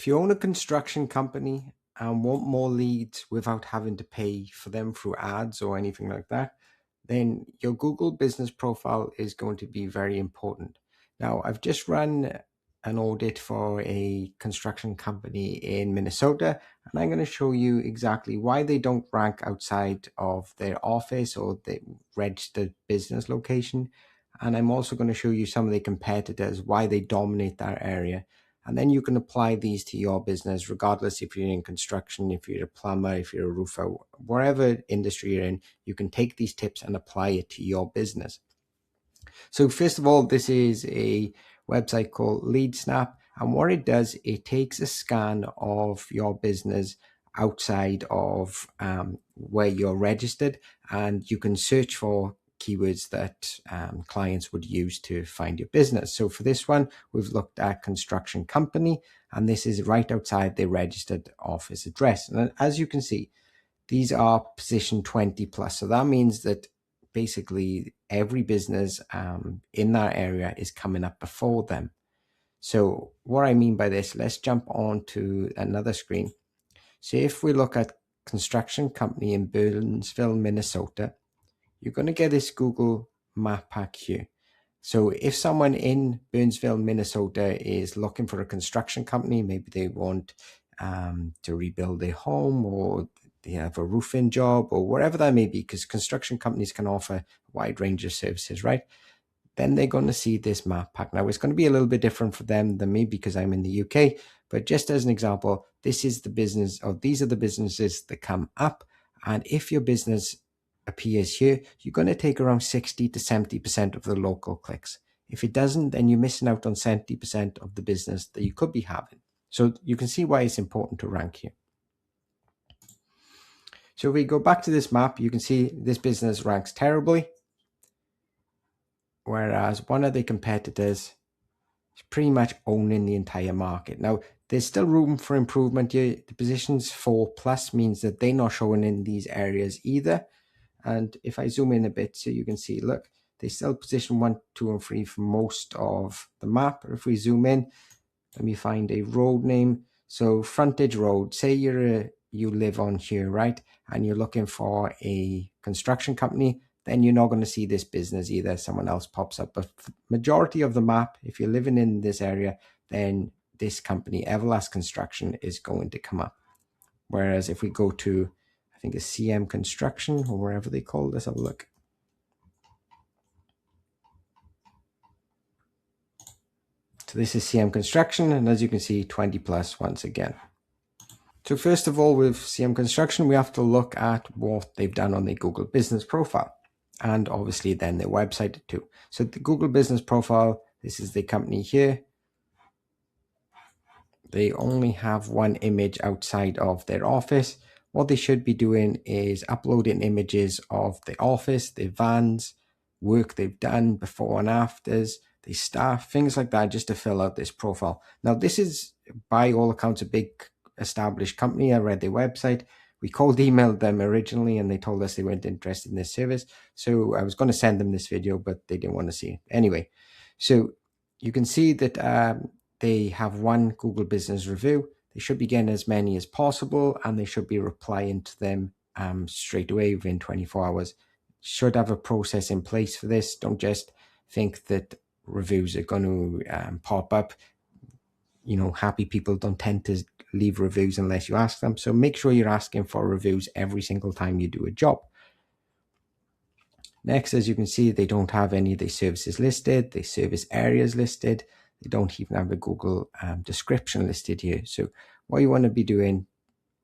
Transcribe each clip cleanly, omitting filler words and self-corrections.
If you own a construction company and want more leads without having to pay for them through ads or anything like that, then your Google business profile is going to be very important. Now, I've just run an audit for a construction company in Minnesota, and I'm going to show you exactly why they don't rank outside of their office or the registered business location. And I'm also going to show you some of the competitors, why they dominate that area. And then you can apply these to your business, regardless if you're in construction, if you're a plumber, if you're a roofer, wherever industry you're in, you can take these tips and apply it to your business. So first of all, this is a website called LeadSnap. And what it does, it takes a scan of your business outside of where you're registered, and you can search for keywords that clients would use to find your business. So for this one, we've looked at construction company, and this is right outside the registered office address. And as you can see, these are position 20 plus. So that means that basically every business in that area is coming up before them. So what I mean by this, let's jump on to another screen. So if we look at construction company in Burnsville, Minnesota, you're going to get this Google map pack here. So if someone in Burnsville, Minnesota is looking for a construction company, maybe they want to rebuild their home, or they have a roofing job, or whatever that may be, because construction companies can offer a wide range of services, right? Then they're going to see this map pack. Now, it's going to be a little bit different for them than me because I'm in the UK, but just as an example, this is the business, or these are the businesses that come up. And if your business appears here, you're going to take around 60 to 70% of the local clicks. If it doesn't, then you're missing out on 70% of the business that you could be having. So you can see why it's important to rank here. So if we go back to this map, you can see this business ranks terribly, whereas one of the competitors is pretty much owning the entire market. Now, there's still room for improvement here. The positions 4+ means that they're not showing in these areas either. And if I zoom in a bit, so you can see, look, they still position 1, 2, and 3 for most of the map. But if we zoom in, let me find a road name. So Frontage Road, say you live on here, right? And you're looking for a construction company, then you're not going to see this business either. Someone else pops up. But for the majority of the map, if you're living in this area, then this company, Everlast Construction, is going to come up. Whereas if we go to, I think it's CM Construction, or wherever they call this, have a look. So this is CM Construction, and as you can see, 20+ once again. So first of all, with CM Construction, we have to look at what they've done on their Google Business Profile, and obviously then their website too. So the Google Business Profile, this is the company here. They only have one image outside of their office. What they should be doing is uploading images of the office, their vans, work they've done, before and afters, the staff, things like that, just to fill out this profile. Now, this is, by all accounts, a big established company. I read their website. We emailed them originally, and they told us they weren't interested in this service. So I was going to send them this video, but they didn't want to see it. Anyway, so you can see that they have one Google Business Review. They should be getting as many as possible, and they should be replying to them straight away within 24 hours. Should have a process in place for this. Don't just think that reviews are going to pop up. You know, happy people don't tend to leave reviews unless you ask them. So make sure you're asking for reviews every single time you do a job. Next, as you can see, they don't have any of the services listed, the service areas listed. They don't even have a Google description listed here. So what you want to be doing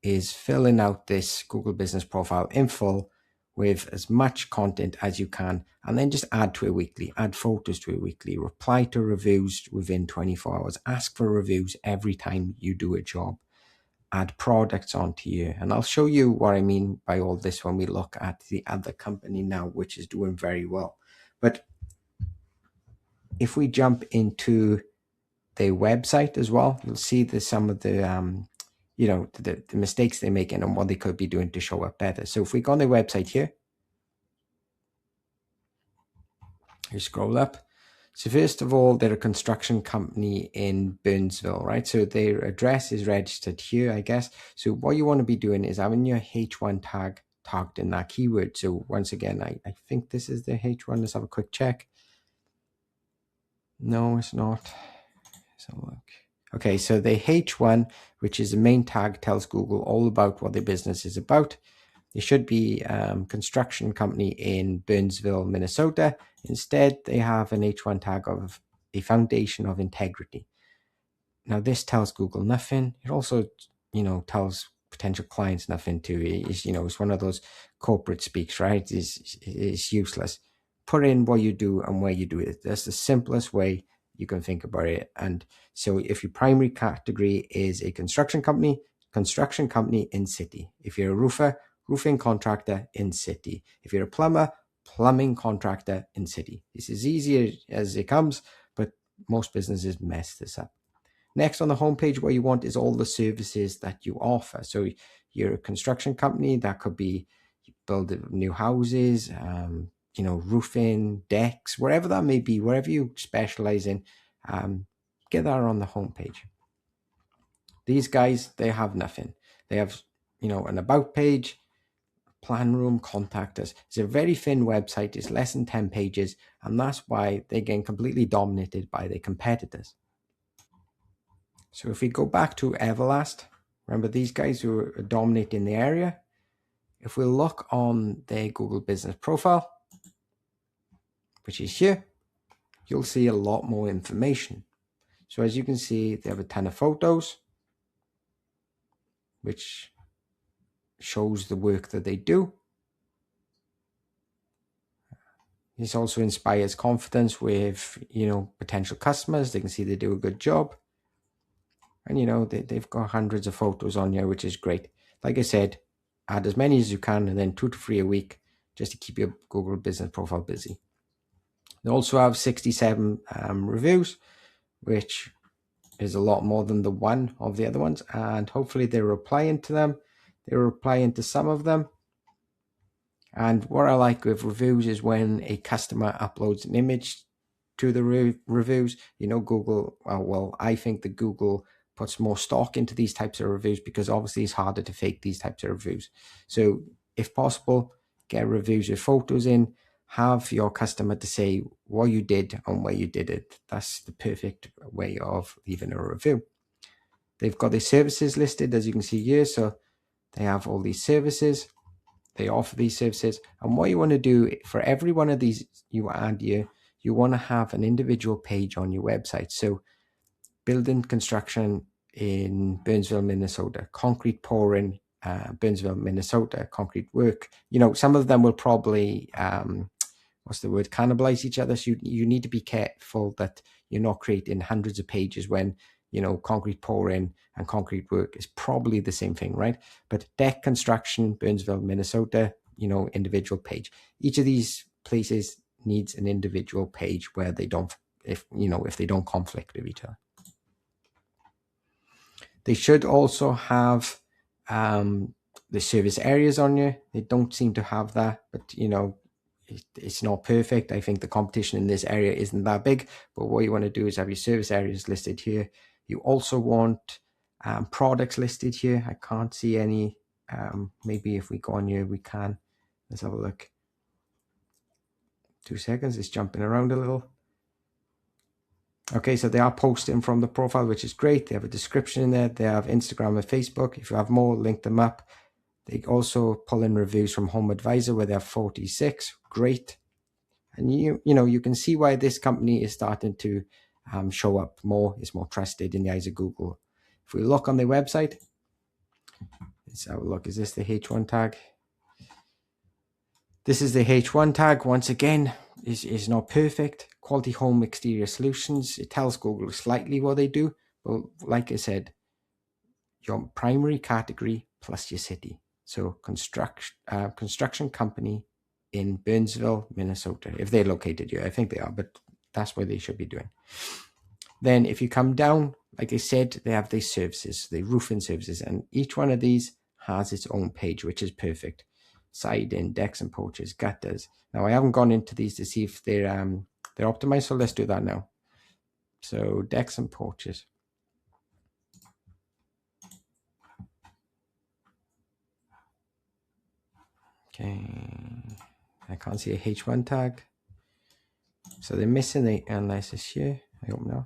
is filling out this Google Business Profile in full with as much content as you can, and then just add to it weekly, add photos to it weekly, reply to reviews within 24 hours, ask for reviews every time you do a job, add products onto you. And I'll show you what I mean by all this when we look at the other company now, which is doing very well. But if we jump into their website as well, you'll see there's some of the the mistakes they're making and what they could be doing to show up better. So if we go on their website here, you scroll up. So first of all, they're a construction company in Burnsville, right? So their address is registered here, I guess. So what you want to be doing is having your H1 tag tagged in that keyword. So once again, I think this is the H1. Let's have a quick check. No, it's not. Let's have a look. Okay, so the H1, which is the main tag, tells Google all about what their business is about. It should be construction company in Burnsville, Minnesota. Instead, they have an H1 tag of a foundation of integrity. Now, this tells Google nothing. It also, tells potential clients nothing too. It's one of those corporate speaks, right? It's useless. Put in what you do and where you do it. That's the simplest way you can think about it. And so if your primary category is a construction company in city. If you're a roofer, roofing contractor in city. If you're a plumber, plumbing contractor in city. It's as easy as it comes, but most businesses mess this up. Next on the homepage, what you want is all the services that you offer. So you're a construction company, that could be building new houses, roofing, decks, wherever that may be, wherever you specialize in, get that on the homepage. These guys, they have nothing. They have, an about page, plan room, contact us. It's a very thin website. It's less than 10 pages. And that's why they're getting completely dominated by their competitors. So if we go back to Everlast, remember these guys who are dominating the area. If we look on their Google Business Profile, which is here, you'll see a lot more information. So as you can see, they have a ton of photos, which shows the work that they do. This also inspires confidence with, potential customers. They can see they do a good job. And, they've got hundreds of photos on here, which is great. Like I said, add as many as you can, and then 2 to 3 a week, just to keep your Google Business Profile busy. They also have 67 reviews, which is a lot more than the one of the other ones. And hopefully they're replying to them. They're replying to some of them. And what I like with reviews is when a customer uploads an image to the reviews, Google, I think that Google puts more stock into these types of reviews because obviously it's harder to fake these types of reviews. So if possible, get reviews with photos in, have your customer to say what you did and where you did it. That's the perfect way of leaving a review. They've got their services listed, as you can see here. So they have all these services. They offer these services. And what you want to do for every one of these you add here, you want to have an individual page on your website. So building construction in Burnsville, Minnesota, concrete pouring, Burnsville, Minnesota, concrete work. Some of them will probably, cannibalize each other. So you need to be careful that you're not creating hundreds of pages when, concrete pouring and concrete work is probably the same thing, right? But deck construction, Burnsville, Minnesota, individual page. Each of these places needs an individual page where they don't, if they don't conflict with each other. They should also have the service areas on here. They don't seem to have that, but it's not perfect. I think the competition in this area isn't that big, but what you want to do is have your service areas listed here. You also want products listed here. I can't see any. Maybe if we go on here, we can. Let's have a look. 2 seconds. It's jumping around a little. Okay, so they are posting from the profile, which is great. They have a description in there. They have Instagram and Facebook. If you have more, link them up. They also pull in reviews from Home Advisor where they have 46. Great. And you can see why this company is starting to show up more. It's more trusted in the eyes of Google. If we look on their website, let's have a look. Is this the H1 tag? This is the H1 tag. Once again, is not perfect. Quality Home Exterior Solutions. It tells Google slightly what they do. But like I said, your primary category plus your city. So construction company in Burnsville, Minnesota, if they're located here. I think they are, but that's where they should be doing. Then if you come down, like I said, they have these services, the roofing services, and each one of these has its own page, which is perfect. Siding, decks and porches, gutters. Now I haven't gone into these to see if they're they're optimized. So let's do that now. So decks and porches. Okay, I can't see a H1 tag. So they're missing the analysis here. I hope not.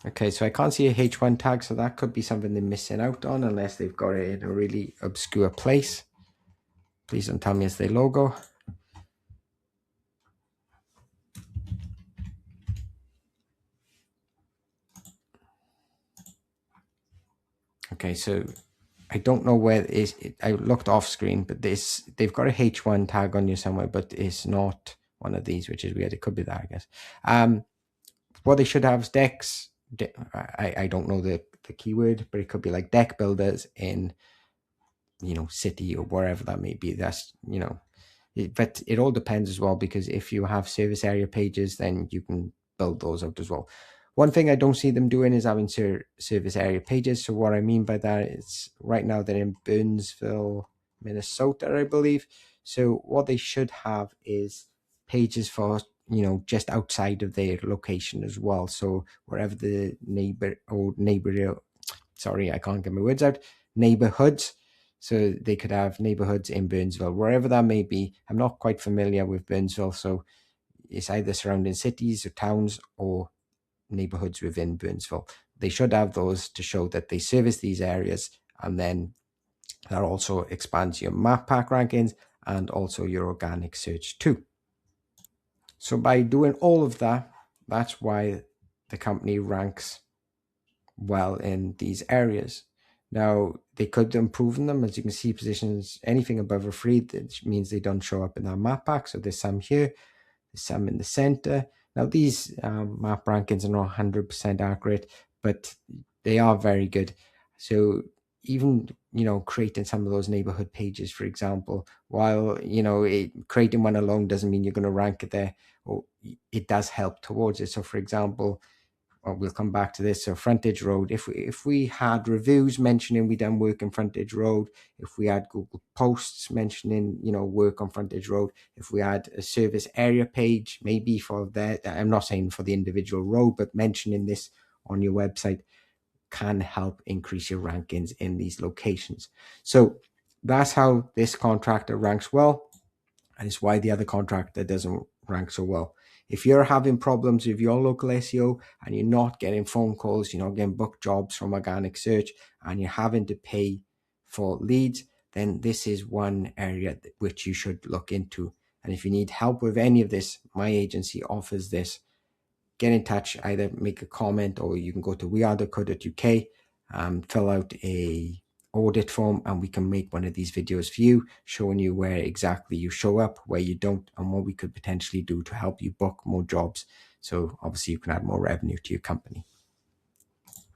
Okay, so I can't see a H1 tag, so that could be something they're missing out on unless they've got it in a really obscure place. Please don't tell me it's their logo. Okay, so I don't know where it is. I looked off screen, but they've got a H1 tag on you somewhere, but it's not one of these, which is weird. It could be that, I guess. What they should have is decks. I don't know the keyword, but it could be like deck builders in, city or wherever that may be. That's, but it all depends as well, because if you have service area pages, then you can build those out as well. One thing I don't see them doing is having service area pages. So what I mean by that is right now they're in Burnsville, Minnesota, I believe. So what they should have is pages for, just outside of their location as well. So wherever the sorry, I can't get my words out, neighborhoods. So they could have neighborhoods in Burnsville, wherever that may be. I'm not quite familiar with Burnsville, so it's either surrounding cities or towns or neighborhoods within Burnsville. They should have those to show that they service these areas, and then that also expands your map pack rankings and also your organic search too. So by doing all of that, that's why the company ranks well in these areas. Now, they could improve them. As you can see, positions anything above a 3, that means they don't show up in that map pack. So there's some here, there's some in the center. Now, these map rankings are not 100% accurate, but they are very good. So even, creating some of those neighborhood pages, for example, while, creating one alone doesn't mean you're going to rank it there, or it does help towards it. So, for example, we'll come back to this. So Frontage Road, if we had reviews mentioning we done work in Frontage Road, if we had Google posts mentioning, work on Frontage Road, if we had a service area page, maybe for that, I'm not saying for the individual road, but mentioning this on your website can help increase your rankings in these locations. So that's how this contractor ranks well, and it's why the other contractor doesn't rank so well. If you're having problems with your local SEO and you're not getting phone calls, you're not getting booked jobs from organic search, and you're having to pay for leads, then this is one area which you should look into. And if you need help with any of this, my agency offers this. Get in touch, either make a comment, or you can go to wearetheCode.uk, fill out a audit form, and we can make one of these videos for you, showing you where exactly you show up, where you don't, and what we could potentially do to help you book more jobs. So obviously you can add more revenue to your company.